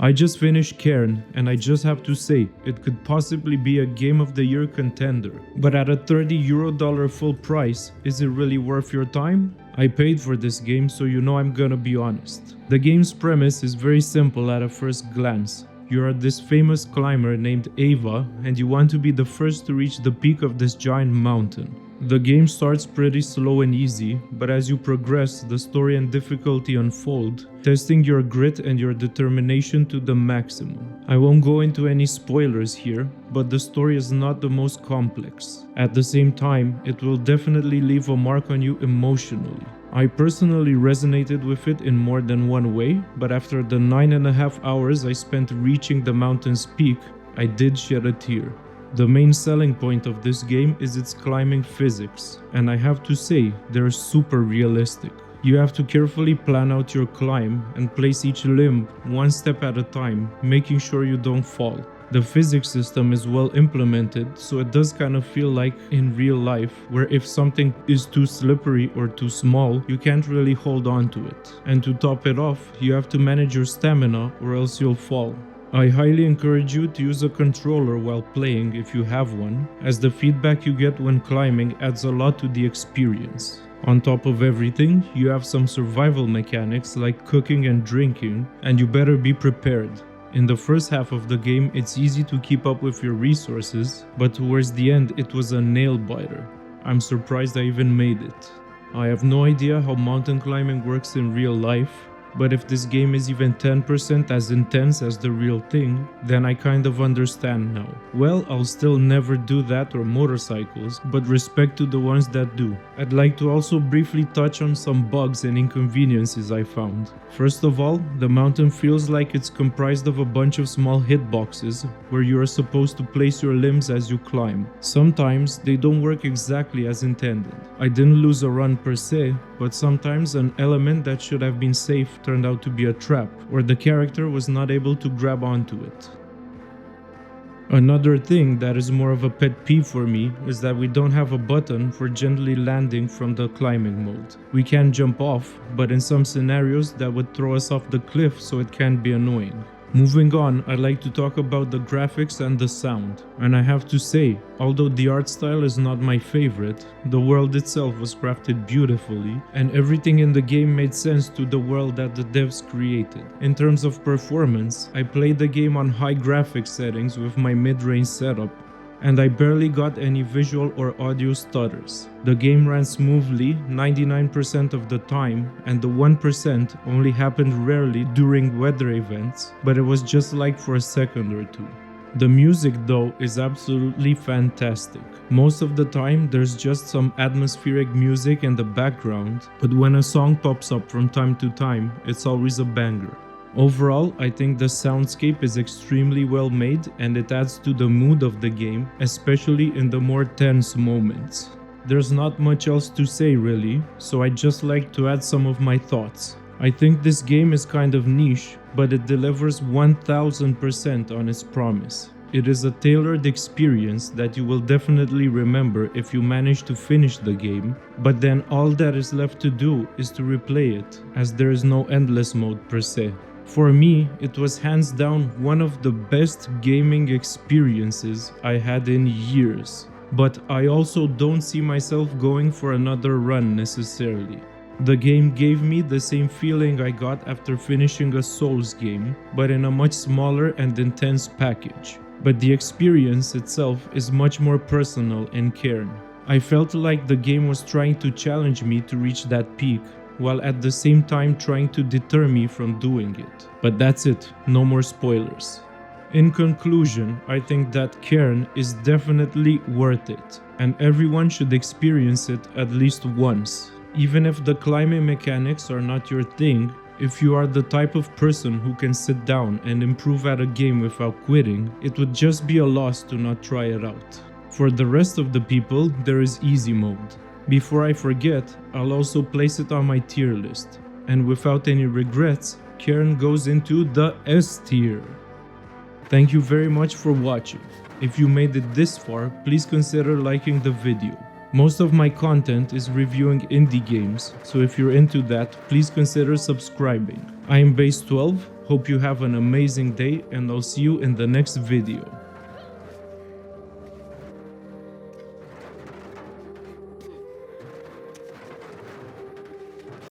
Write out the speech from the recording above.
I just finished Cairn, and I just have to say, it could possibly be a Game of the Year contender. But at a $30 full price, is it really worth your time? I paid for this game, so you know I'm gonna be honest. The game's premise is very simple at a first glance. You are this famous climber named Ava, and you want to be the first to reach the peak of this giant mountain. The game starts pretty slow and easy, but as you progress, the story and difficulty unfold, testing your grit and your determination to the maximum. I won't go into any spoilers here, but the story is not the most complex. At the same time, it will definitely leave a mark on you emotionally. I personally resonated with it in more than one way, but after the 9.5 hours I spent reaching the mountain's peak, I did shed a tear. The main selling point of this game is its climbing physics, and I have to say, they're super realistic. You have to carefully plan out your climb and place each limb one step at a time, making sure you don't fall. The physics system is well implemented, so it does kind of feel like in real life, where if something is too slippery or too small, you can't really hold on to it. And to top it off, you have to manage your stamina or else you'll fall. I highly encourage you to use a controller while playing if you have one, as the feedback you get when climbing adds a lot to the experience. On top of everything, you have some survival mechanics like cooking and drinking, and you better be prepared. In the first half of the game, it's easy to keep up with your resources, but towards the end it was a nail-biter. I'm surprised I even made it. I have no idea how mountain climbing works in real life, but if this game is even 10% as intense as the real thing, then I kind of understand now. Well, I'll still never do that or motorcycles, but respect to the ones that do. I'd like to also briefly touch on some bugs and inconveniences I found. First of all, the mountain feels like it's comprised of a bunch of small hitboxes where you are supposed to place your limbs as you climb. Sometimes they don't work exactly as intended. I didn't lose a run per se, but sometimes an element that should have been safe turned out to be a trap, or the character was not able to grab onto it. Another thing that is more of a pet peeve for me is that we don't have a button for gently landing from the climbing mode. We can jump off, but in some scenarios that would throw us off the cliff, so it can be annoying. Moving on, I'd like to talk about the graphics and the sound. And I have to say, although the art style is not my favorite, the world itself was crafted beautifully, and everything in the game made sense to the world that the devs created. In terms of performance, I played the game on high graphics settings with my mid-range setup, and I barely got any visual or audio stutters. The game ran smoothly 99% of the time, and the 1% only happened rarely during weather events, but it was just like for a second or two. The music though is absolutely fantastic. Most of the time there's just some atmospheric music in the background, but when a song pops up from time to time, it's always a banger. Overall, I think the soundscape is extremely well made and it adds to the mood of the game, especially in the more tense moments. There's not much else to say really, so I'd just like to add some of my thoughts. I think this game is kind of niche, but it delivers 1000% on its promise. It is a tailored experience that you will definitely remember if you manage to finish the game, but then all that is left to do is to replay it, as there is no endless mode per se. For me, it was hands down one of the best gaming experiences I had in years. But I also don't see myself going for another run necessarily. The game gave me the same feeling I got after finishing a Souls game, but in a much smaller and intense package. But the experience itself is much more personal in Cairn. I felt like the game was trying to challenge me to reach that peak, while at the same time trying to deter me from doing it. But that's it, no more spoilers. In conclusion, I think that Cairn is definitely worth it, and everyone should experience it at least once. Even if the climbing mechanics are not your thing, if you are the type of person who can sit down and improve at a game without quitting, it would just be a loss to not try it out. For the rest of the people, there is easy mode. Before I forget, I'll also place it on my tier list. And without any regrets, Cairn goes into the S tier. Thank you very much for watching. If you made it this far, please consider liking the video. Most of my content is reviewing indie games, so if you're into that, please consider subscribing. I am Base12, hope you have an amazing day, and I'll see you in the next video.